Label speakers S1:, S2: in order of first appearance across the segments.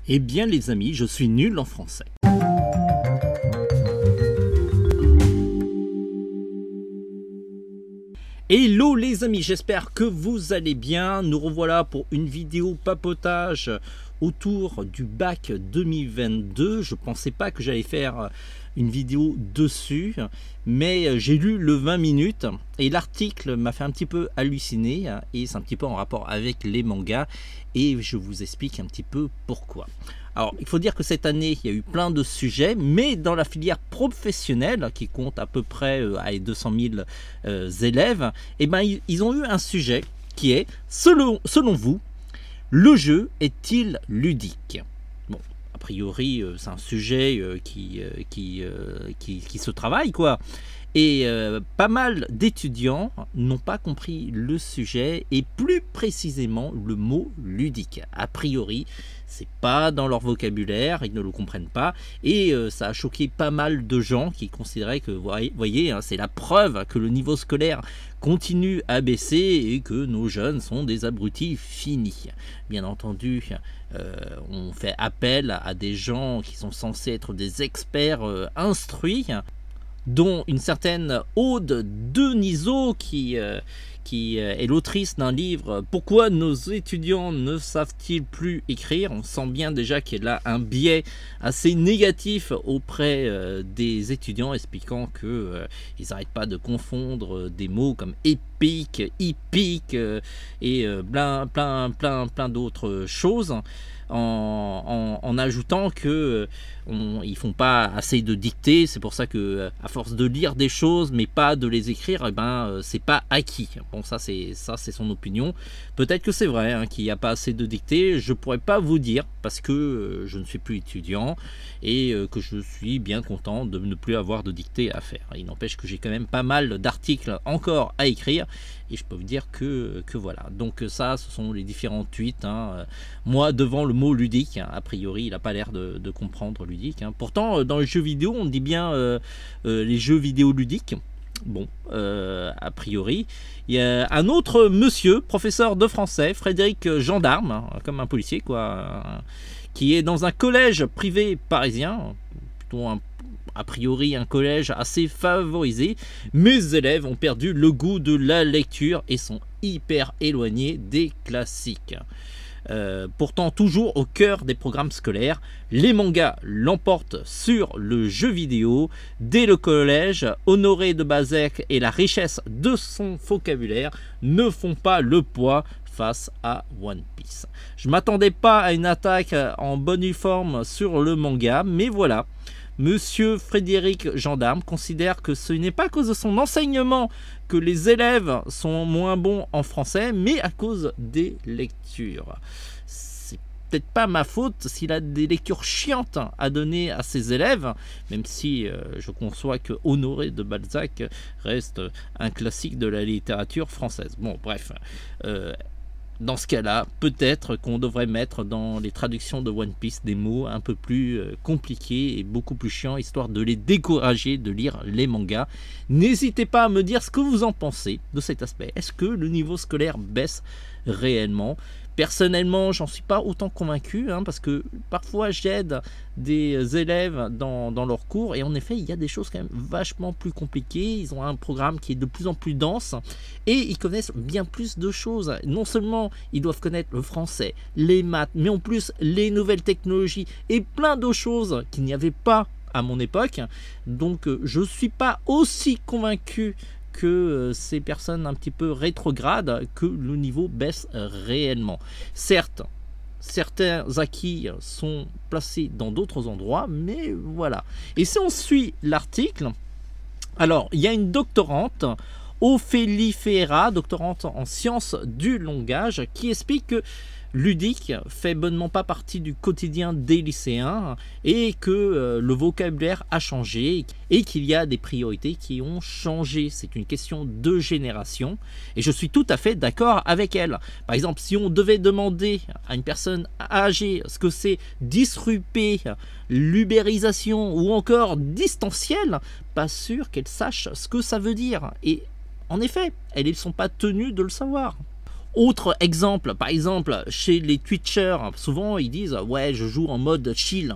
S1: Eh bien les amis, je suis nul en français. Hello les amis, j'espère que vous allez bien. Nous revoilà pour une vidéo papotage autour du bac 2022. Je pensais pas que j'allais faire une vidéo dessus, mais j'ai lu le 20 minutes et l'article m'a fait un petit peu halluciner et c'est un petit peu en rapport avec les mangas et je vous explique un petit peu pourquoi. Alors, il faut dire que cette année, il y a eu plein de sujets, mais dans la filière professionnelle, qui compte à peu près 200 000 élèves, eh ben, ils ont eu un sujet qui est, selon vous, le jeu est-il ludique? Bon, a priori, c'est un sujet qui se travaille, quoi. Et pas mal d'étudiants n'ont pas compris le sujet et plus précisément le mot ludique. A priori, c'est pas dans leur vocabulaire, ils ne le comprennent pas et ça a choqué pas mal de gens qui considéraient que, vous voyez, hein, c'est la preuve que le niveau scolaire continue à baisser et que nos jeunes sont des abrutis finis. Bien entendu, on fait appel à des gens qui sont censés être des experts instruits, dont une certaine Aude Denisot qui est l'autrice d'un livre « Pourquoi nos étudiants ne savent-ils plus écrire ?» On sent bien déjà qu'elle a un biais assez négatif auprès des étudiants, expliquant qu'ils n'arrêtent pas de confondre des mots comme épique, hippique et plein d'autres choses. En ajoutant que ils font pas assez de dictées, c'est pour ça que à force de lire des choses mais pas de les écrire, et ben c'est pas acquis. Bon, ça c'est son opinion. Peut-être que c'est vrai hein, qu'il n'y a pas assez de dictées. Je pourrais pas vous dire parce que je ne suis plus étudiant et que je suis bien content de ne plus avoir de dictées à faire. Il n'empêche que j'ai quand même pas mal d'articles encore à écrire et je peux vous dire que voilà. Donc ça, ce sont les différents tweets. Hein. Moi, devant le mot ludique, hein, a priori, il n'a pas l'air de comprendre ludique. Hein. Pourtant, dans les jeux vidéo, on dit bien les jeux vidéo ludiques. Bon, a priori. Il y a un autre monsieur, professeur de français, Frédéric Gendarme, hein, comme un policier, quoi, qui est dans un collège privé parisien, plutôt a priori un collège assez favorisé. Mes élèves ont perdu le goût de la lecture et sont hyper éloignés des classiques. Pourtant toujours au cœur des programmes scolaires, les mangas l'emportent sur le jeu vidéo. Dès le collège, Honoré de Balzac et la richesse de son vocabulaire ne font pas le poids face à One Piece. Je m'attendais pas à une attaque en bonne forme sur le manga, mais voilà. Monsieur Frédéric Gendarme considère que ce n'est pas à cause de son enseignement que les élèves sont moins bons en français, mais à cause des lectures. C'est peut-être pas ma faute s'il a des lectures chiantes à donner à ses élèves, même si je conçois que Honoré de Balzac reste un classique de la littérature française. Bon, bref. Dans ce cas-là, peut-être qu'on devrait mettre dans les traductions de One Piece des mots un peu plus compliqués et beaucoup plus chiants, histoire de les décourager de lire les mangas. N'hésitez pas à me dire ce que vous en pensez de cet aspect. Est-ce que le niveau scolaire baisse réellement ? Personnellement, j'en suis pas autant convaincu, hein, parce que parfois j'aide des élèves dans leurs cours et en effet il y a des choses quand même vachement plus compliquées. Ils ont un programme qui est de plus en plus dense et ils connaissent bien plus de choses. Non seulement ils doivent connaître le français, les maths, mais en plus les nouvelles technologies et plein d'autres choses qu'il n'y avait pas à mon époque. Donc je suis pas aussi convaincu que ces personnes un petit peu rétrogrades, que le niveau baisse réellement. Certes, certains acquis sont placés dans d'autres endroits, mais voilà. Et si on suit l'article, alors il y a une doctorante, Ophélie Ferreira, doctorante en sciences du langage, qui explique que ludique fait bonnement pas partie du quotidien des lycéens et que le vocabulaire a changé et qu'il y a des priorités qui ont changé. C'est une question de génération et je suis tout à fait d'accord avec elle. Par exemple, si on devait demander à une personne âgée ce que c'est disrupé, l'ubérisation ou encore distanciel, pas sûr qu'elle sache ce que ça veut dire. Et en effet, elles ne sont pas tenues de le savoir. Autre exemple, par exemple, chez les Twitchers, souvent ils disent « ouais, je joue en mode chill ».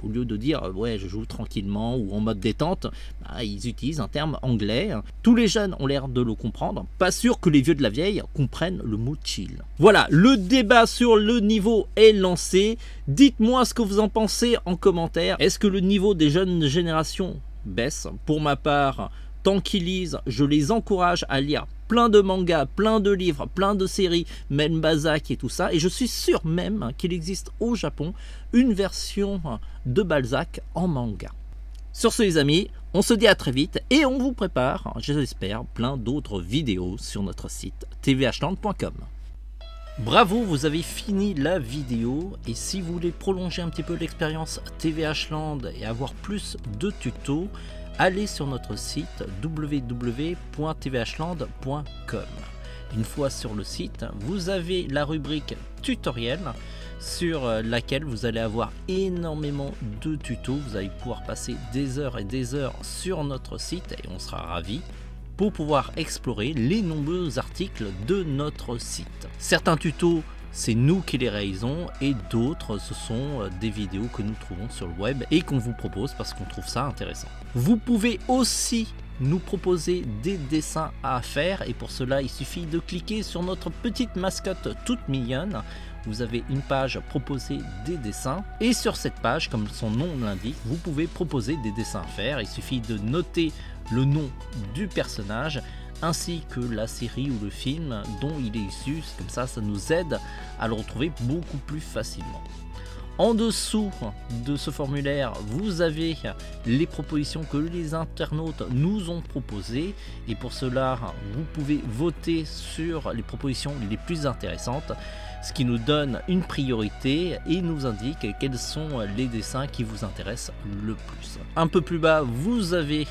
S1: Au lieu de dire « ouais, je joue tranquillement » ou « en mode détente », bah, ils utilisent un terme anglais. Tous les jeunes ont l'air de le comprendre. Pas sûr que les vieux de la vieille comprennent le mot « chill ». Voilà, le débat sur le niveau est lancé. Dites-moi ce que vous en pensez en commentaire. Est-ce que le niveau des jeunes générations baisse? Pour ma part, tant qu'ils lisent, je les encourage à lire plein de mangas, plein de livres, plein de séries, même Balzac et tout ça. Et je suis sûr même qu'il existe au Japon une version de Balzac en manga. Sur ce les amis, on se dit à très vite et on vous prépare, j'espère, plein d'autres vidéos sur notre site tvhland.com. Bravo, vous avez fini la vidéo et si vous voulez prolonger un petit peu l'expérience TVH Land et avoir plus de tutos, allez sur notre site www.tvhland.com. Une fois sur le site, vous avez la rubrique tutoriel sur laquelle vous allez avoir énormément de tutos. Vous allez pouvoir passer des heures et des heures sur notre site et on sera ravis pour pouvoir explorer les nombreux articles de notre site. Certains tutos, c'est nous qui les réalisons et d'autres, ce sont des vidéos que nous trouvons sur le web et qu'on vous propose parce qu'on trouve ça intéressant. Vous pouvez aussi nous proposer des dessins à faire et pour cela, il suffit de cliquer sur notre petite mascotte toute mignonne. Vous avez une page proposer des dessins et sur cette page, comme son nom l'indique, vous pouvez proposer des dessins à faire. Il suffit de noter le nom du personnage ainsi que la série ou le film dont il est issu, comme ça nous aide à le retrouver beaucoup plus facilement. En dessous de ce formulaire, vous avez les propositions que les internautes nous ont proposées et pour cela, vous pouvez voter sur les propositions les plus intéressantes, ce qui nous donne une priorité et nous indique quels sont les dessins qui vous intéressent le plus. Un peu plus bas, vous avez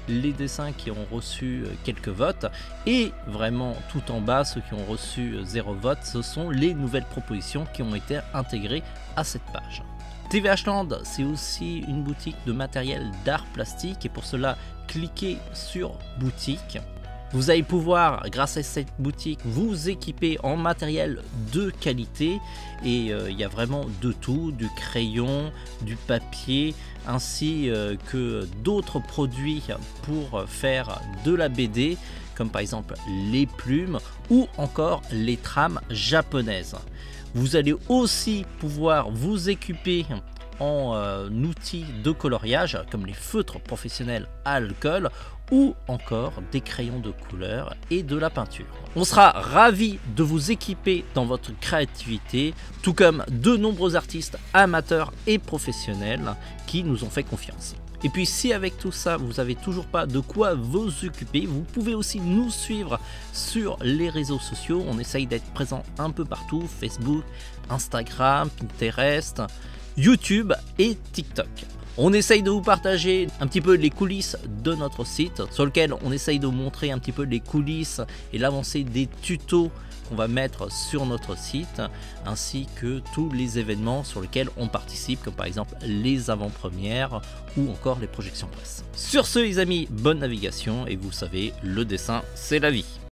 S1: les dessins qui ont reçu quelques votes et vraiment tout en bas, ceux qui ont reçu 0 vote, ce sont les nouvelles propositions qui ont été intégrées à cette page. TVH Land, c'est aussi une boutique de matériel d'art plastique et pour cela, cliquez sur boutique. Vous allez pouvoir, grâce à cette boutique, vous équiper en matériel de qualité et il y a vraiment de tout, du crayon, du papier, ainsi que d'autres produits pour faire de la BD, comme par exemple les plumes ou encore les trames japonaises. Vous allez aussi pouvoir vous équiper en outils de coloriage comme les feutres professionnels à alcool ou encore des crayons de couleur et de la peinture. On sera ravis de vous équiper dans votre créativité, tout comme de nombreux artistes amateurs et professionnels qui nous ont fait confiance. Et puis si avec tout ça vous n'avez toujours pas de quoi vous occuper, vous pouvez aussi nous suivre sur les réseaux sociaux. On essaye d'être présent un peu partout, Facebook, Instagram, Pinterest, YouTube et TikTok. On essaye de vous partager un petit peu les coulisses de notre site sur lequel on essaye de vous montrer un petit peu les coulisses et l'avancée des tutos qu'on va mettre sur notre site ainsi que tous les événements sur lesquels on participe comme par exemple les avant-premières ou encore les projections presse. Sur ce les amis, bonne navigation et vous savez, le dessin c'est la vie.